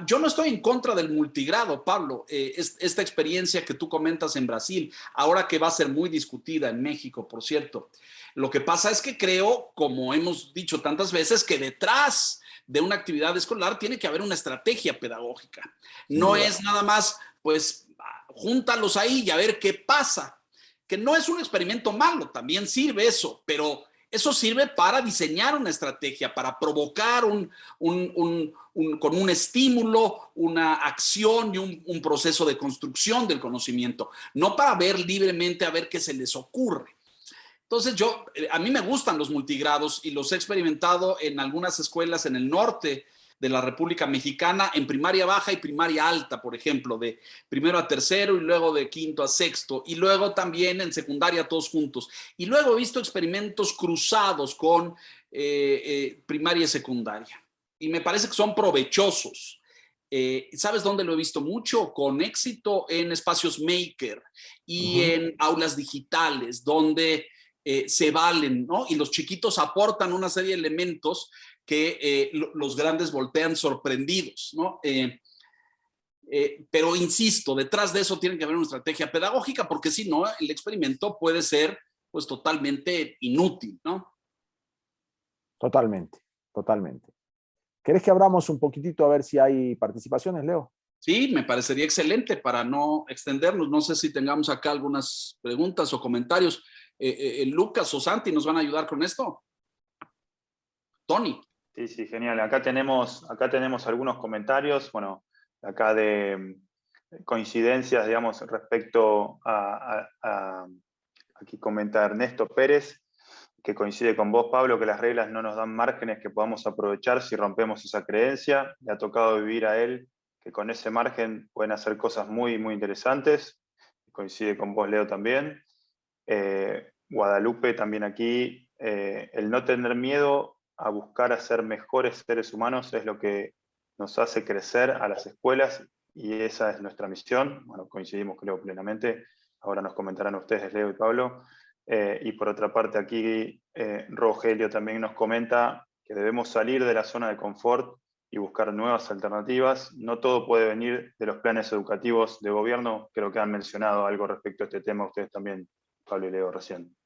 Yo no estoy en contra del multigrado, Pablo. Esta experiencia que tú comentas en Brasil, ahora que va a ser muy discutida en México, por cierto. Lo que pasa es que creo, como hemos dicho tantas veces, que detrás de una actividad escolar tiene que haber una estrategia pedagógica. No es nada más, pues, júntalos ahí y a ver qué pasa. Que no es un experimento malo, también sirve eso, pero eso sirve para diseñar una estrategia, para provocar con un estímulo, una acción y un proceso de construcción del conocimiento, no para ver libremente a ver qué se les ocurre. Entonces a mí me gustan los multigrados y los he experimentado en algunas escuelas en el norte de la República Mexicana, en primaria baja y primaria alta, por ejemplo, de primero a tercero y luego de quinto a sexto, y luego también en secundaria todos juntos. Y luego he visto experimentos cruzados con primaria y secundaria, y me parece que son provechosos. ¿Sabes dónde lo he visto mucho? Con éxito en espacios maker y en aulas digitales, donde se valen, ¿no? Y los chiquitos aportan una serie de elementos que los grandes voltean sorprendidos, ¿no? Pero insisto, detrás de eso tiene que haber una estrategia pedagógica, porque si no, el experimento puede ser pues totalmente inútil, ¿no? Totalmente, totalmente. ¿Querés que abramos un poquitito a ver si hay participaciones, Leo? Sí, me parecería excelente para no extendernos. No sé si tengamos acá algunas preguntas o comentarios. Lucas o Santi, ¿nos van a ayudar con esto? Tony. Sí, genial. Acá tenemos algunos comentarios, bueno, acá de coincidencias, digamos, respecto aquí comenta Ernesto Pérez, que coincide con vos, Pablo, que las reglas no nos dan márgenes que podamos aprovechar si rompemos esa creencia. Le ha tocado vivir a él que con ese margen pueden hacer cosas muy, muy interesantes. Coincide con vos, Leo, también. Guadalupe también aquí, el no tener miedo a buscar a ser mejores seres humanos es lo que nos hace crecer a las escuelas y esa es nuestra misión. Bueno, coincidimos creo plenamente, ahora nos comentarán ustedes, Leo y Pablo. Y por otra parte aquí Rogelio también nos comenta que debemos salir de la zona de confort y buscar nuevas alternativas. No todo puede venir de los planes educativos de gobierno, creo que han mencionado algo respecto a este tema ustedes también, Pablo y Leo, recién.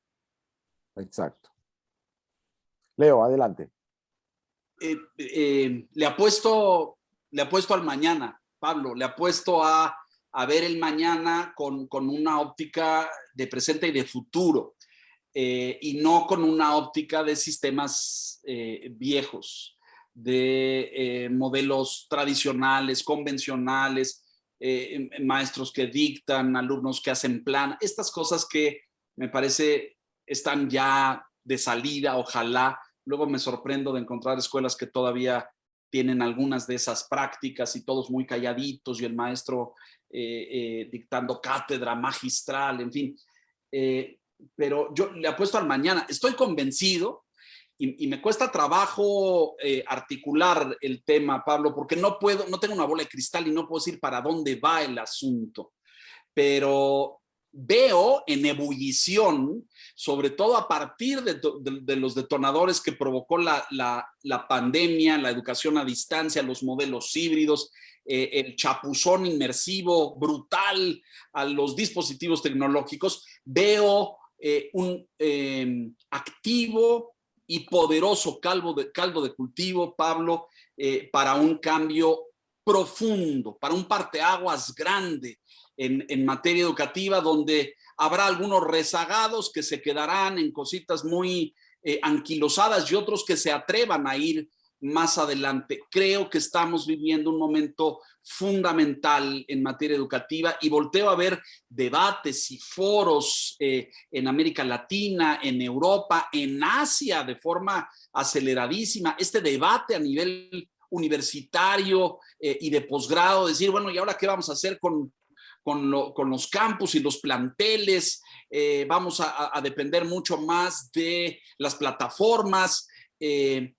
Exacto. Leo, adelante. Le apuesto al mañana, Pablo, le apuesto a ver el mañana con una óptica de presente y de futuro, y no con una óptica de sistemas viejos, de modelos tradicionales, convencionales, maestros que dictan, alumnos que hacen plan, estas cosas que me parece están ya de salida, ojalá. Luego me sorprendo de encontrar escuelas que todavía tienen algunas de esas prácticas y todos muy calladitos y el maestro dictando cátedra magistral, en fin. Pero yo le apuesto al mañana. Estoy convencido y me cuesta trabajo articular el tema, Pablo, porque no tengo una bola de cristal y no puedo decir para dónde va el asunto. Pero veo en ebullición, sobre todo a partir de los detonadores que provocó la pandemia, la educación a distancia, los modelos híbridos, el chapuzón inmersivo brutal a los dispositivos tecnológicos, veo un activo y poderoso caldo de cultivo, Pablo, para un cambio profundo, para un parteaguas grande en materia educativa, donde habrá algunos rezagados que se quedarán en cositas muy anquilosadas y otros que se atrevan a ir más adelante. Creo que estamos viviendo un momento fundamental en materia educativa y volteo a ver debates y foros en América Latina, en Europa, en Asia de forma aceleradísima. Este debate a nivel universitario y de posgrado, decir, bueno, ¿y ahora qué vamos a hacer con los campus y los planteles? Vamos a depender mucho más de las plataformas. Se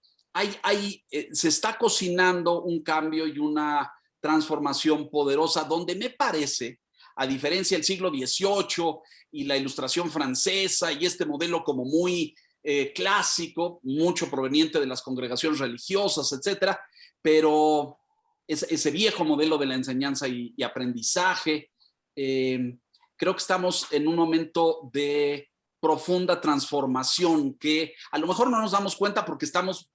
está cocinando un cambio y una transformación poderosa donde me parece, a diferencia del siglo XVIII y la Ilustración francesa y este modelo como muy clásico, mucho proveniente de las congregaciones religiosas, etcétera, pero ese viejo modelo de la enseñanza y aprendizaje, creo que estamos en un momento de profunda transformación que a lo mejor no nos damos cuenta porque estamos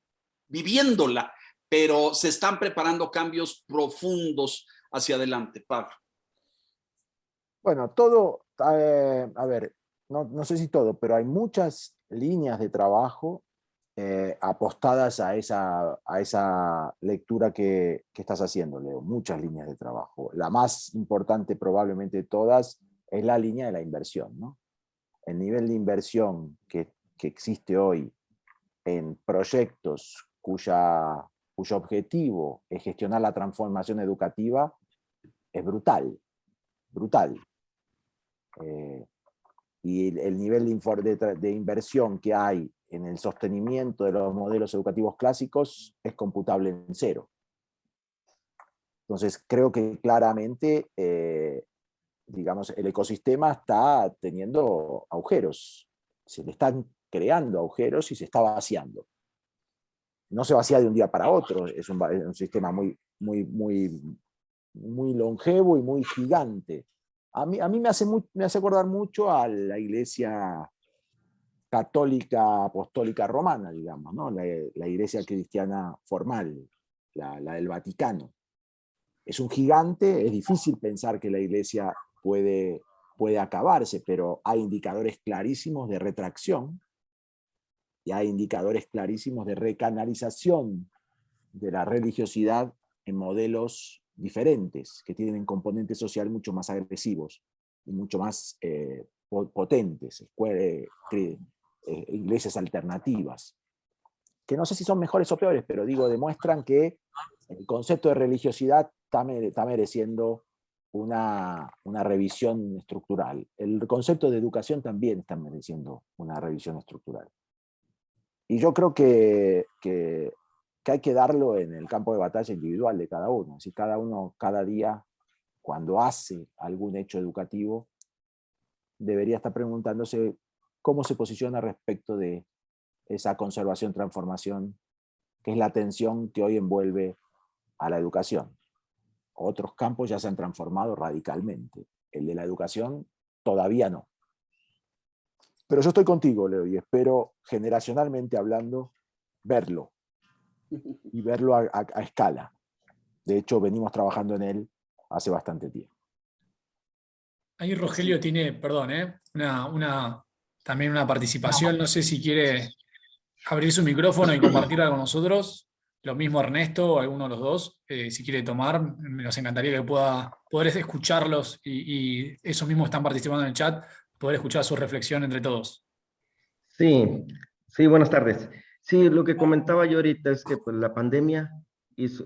viviéndola, pero se están preparando cambios profundos hacia adelante, Pablo. Bueno, todo, a ver, no sé si todo, pero hay muchas líneas de trabajo apostadas a esa lectura que estás haciendo, Leo. Muchas líneas de trabajo. La más importante probablemente de todas es la línea de la inversión, ¿no? El nivel de inversión que existe hoy en proyectos cuyo objetivo es gestionar la transformación educativa es brutal, brutal. Y el nivel de inversión que hay en el sostenimiento de los modelos educativos clásicos es computable en cero. Entonces creo que claramente, digamos, el ecosistema está teniendo agujeros, se le están creando agujeros y se está vaciando. No se vacía de un día para otro, es un sistema muy longevo y muy gigante. A mí me hace acordar mucho a la Iglesia católica apostólica romana, digamos, ¿no? La iglesia cristiana formal, la del Vaticano. Es un gigante, es difícil pensar que la iglesia puede acabarse, pero hay indicadores clarísimos de retracción y hay indicadores clarísimos de recanalización de la religiosidad en modelos diferentes, que tienen componentes social mucho más agresivos y mucho más potentes, iglesias alternativas, que no sé si son mejores o peores, pero digo, demuestran que el concepto de religiosidad está mereciendo una revisión estructural. El concepto de educación también está mereciendo una revisión estructural. Y yo creo que hay que darlo en el campo de batalla individual de cada uno. Si cada uno, cada día, cuando hace algún hecho educativo, debería estar preguntándose cómo se posiciona respecto de esa conservación-transformación, que es la tensión que hoy envuelve a la educación. Otros campos ya se han transformado radicalmente. El de la educación todavía no. Pero yo estoy contigo, Leo, y espero, generacionalmente hablando, verlo. Y verlo a escala. De hecho, venimos trabajando en él hace bastante tiempo. Ahí Rogelio tiene, perdón, también una participación. No sé si quiere abrir su micrófono y compartirla con nosotros. Lo mismo Ernesto, alguno de los dos, si quiere tomar, nos encantaría que poder escucharlos y esos mismos están participando en el chat, poder escuchar su reflexión entre todos. Sí, buenas tardes. Sí, lo que comentaba yo ahorita es que pues, la pandemia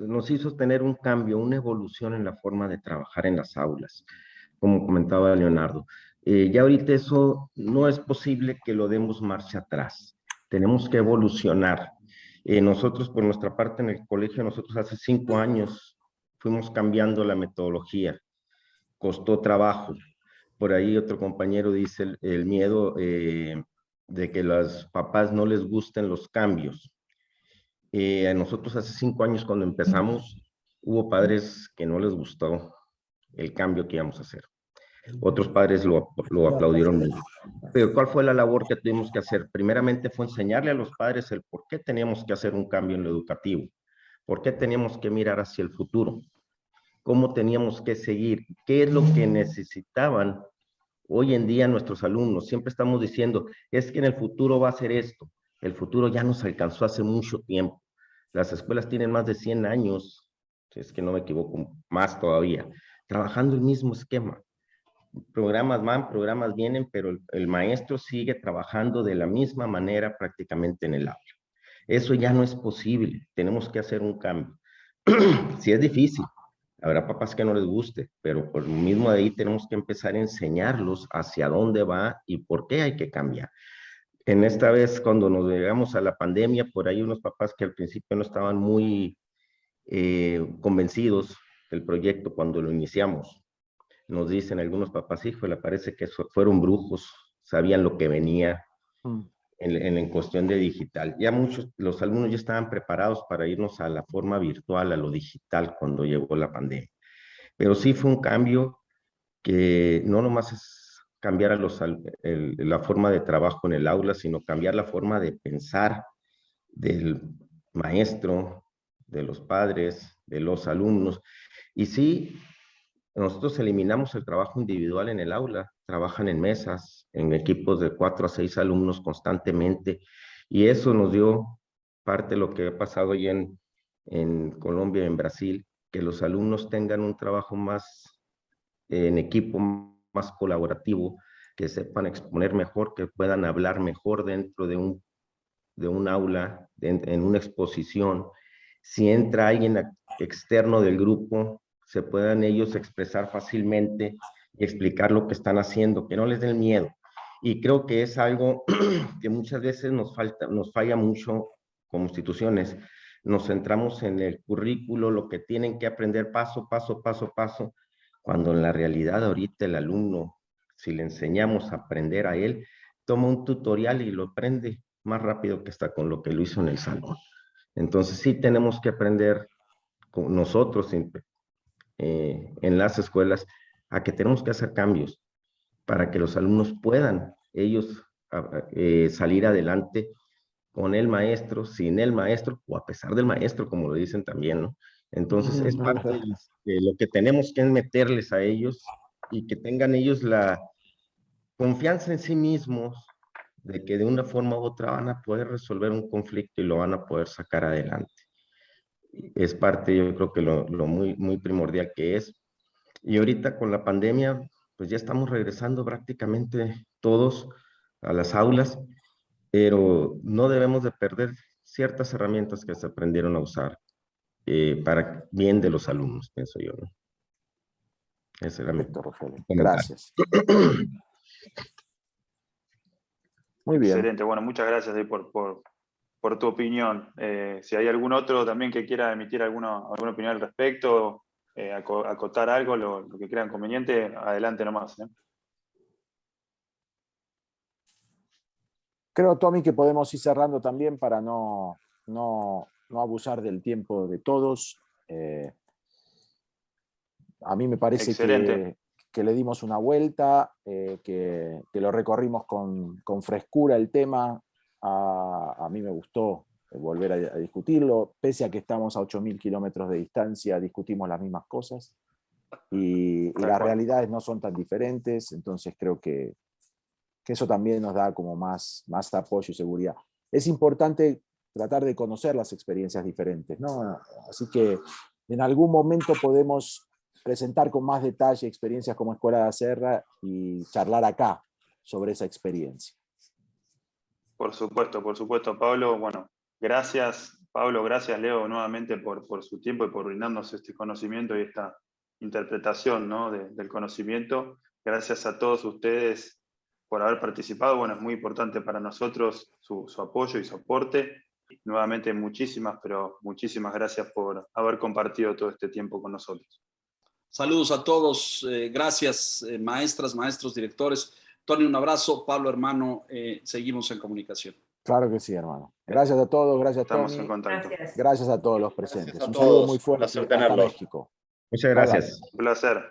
nos hizo tener un cambio, una evolución en la forma de trabajar en las aulas, como comentaba Leonardo. Ya ahorita eso no es posible que lo demos marcha atrás. Tenemos que evolucionar. Nosotros, por nuestra parte, en el colegio, nosotros hace 5 años fuimos cambiando la metodología. Costó trabajo. Por ahí otro compañero dice el miedo de que los papás no les gusten los cambios. A nosotros hace 5 años cuando empezamos, hubo padres que no les gustó el cambio que íbamos a hacer. Otros padres lo aplaudieron mucho. Pero ¿cuál fue la labor que tuvimos que hacer? Primeramente fue enseñarle a los padres el por qué teníamos que hacer un cambio en lo educativo, por qué teníamos que mirar hacia el futuro, cómo teníamos que seguir, qué es lo que necesitaban hoy en día nuestros alumnos. Siempre estamos diciendo, es que en el futuro va a ser esto. El futuro ya nos alcanzó hace mucho tiempo. Las escuelas tienen más de 100 años, si es que no me equivoco, más todavía, trabajando el mismo esquema. Programas van, programas vienen, pero el maestro sigue trabajando de la misma manera prácticamente en el aula. Eso ya no es posible, tenemos que hacer un cambio. Sí es difícil, habrá papás que no les guste, pero por lo mismo de ahí tenemos que empezar a enseñarlos hacia dónde va y por qué hay que cambiar. En esta vez, cuando nos llegamos a la pandemia, por ahí unos papás que al principio no estaban muy convencidos del proyecto cuando lo iniciamos. Nos dicen algunos papás, híjole, parece que fueron brujos, sabían lo que venía en cuestión de digital. Ya muchos, los alumnos ya estaban preparados para irnos a la forma virtual, a lo digital, cuando llegó la pandemia. Pero sí fue un cambio que no nomás es cambiar a la forma de trabajo en el aula, sino cambiar la forma de pensar del maestro, de los padres, de los alumnos. Y sí, nosotros eliminamos el trabajo individual en el aula, trabajan en mesas, en equipos de 4 a 6 alumnos constantemente, y eso nos dio parte de lo que ha pasado ya en Colombia y en Brasil, que los alumnos tengan un trabajo más en equipo, más colaborativo, que sepan exponer mejor, que puedan hablar mejor dentro de un aula, en una exposición. Si entra alguien externo del grupo, se puedan ellos expresar fácilmente y explicar lo que están haciendo, que no les den miedo. Y creo que es algo que muchas veces nos falla mucho como instituciones. Nos centramos en el currículo, lo que tienen que aprender paso, cuando en la realidad ahorita el alumno, si le enseñamos a aprender a él, toma un tutorial y lo aprende más rápido que está con lo que lo hizo en el salón. Entonces sí tenemos que aprender nosotros en las escuelas a que tenemos que hacer cambios para que los alumnos puedan ellos salir adelante con el maestro, sin el maestro o a pesar del maestro, como lo dicen también, ¿no? Entonces es parte de lo que tenemos que meterles a ellos y que tengan ellos la confianza en sí mismos de que de una forma u otra van a poder resolver un conflicto y lo van a poder sacar adelante. Es parte, yo creo que lo muy, muy primordial que es. Y ahorita con la pandemia, pues ya estamos regresando prácticamente todos a las aulas, pero no debemos de perder ciertas herramientas que se aprendieron a usar para bien de los alumnos, pienso yo, ¿no? Ese era mi Rogelio. comentario. Gracias. Muy bien. Excelente, bueno, muchas gracias por tu opinión. Si hay algún otro también que quiera emitir alguna opinión al respecto, acotar algo, lo que crean conveniente, adelante nomás. Creo, Tommy, que podemos ir cerrando también para no abusar del tiempo de todos. A mí me parece que le dimos una vuelta, que lo recorrimos con frescura el tema. A mí me gustó volver a discutirlo, pese a que estamos a 8.000 kilómetros de distancia, discutimos las mismas cosas y las realidades no son tan diferentes, entonces creo que eso también nos da como más apoyo y seguridad. Es importante tratar de conocer las experiencias diferentes, ¿no? Así que en algún momento podemos presentar con más detalle experiencias como Escuela de Serra y charlar acá sobre esa experiencia. Por supuesto, Pablo. Bueno, gracias, Pablo, gracias, Leo, nuevamente por su tiempo y por brindarnos este conocimiento y esta interpretación, ¿no? del conocimiento. Gracias a todos ustedes por haber participado. Bueno, es muy importante para nosotros su apoyo y su aporte. Nuevamente, muchísimas gracias por haber compartido todo este tiempo con nosotros. Saludos a todos. Gracias, maestras, maestros, directores. Tony, un abrazo. Pablo, hermano, seguimos en comunicación. Claro que sí, hermano. Gracias a todos, gracias, Estamos Tony. En contacto. Gracias a todos los presentes. A Un todos. saludo muy fuerte Un placer hasta tenerlos. México. Muchas gracias. Un placer.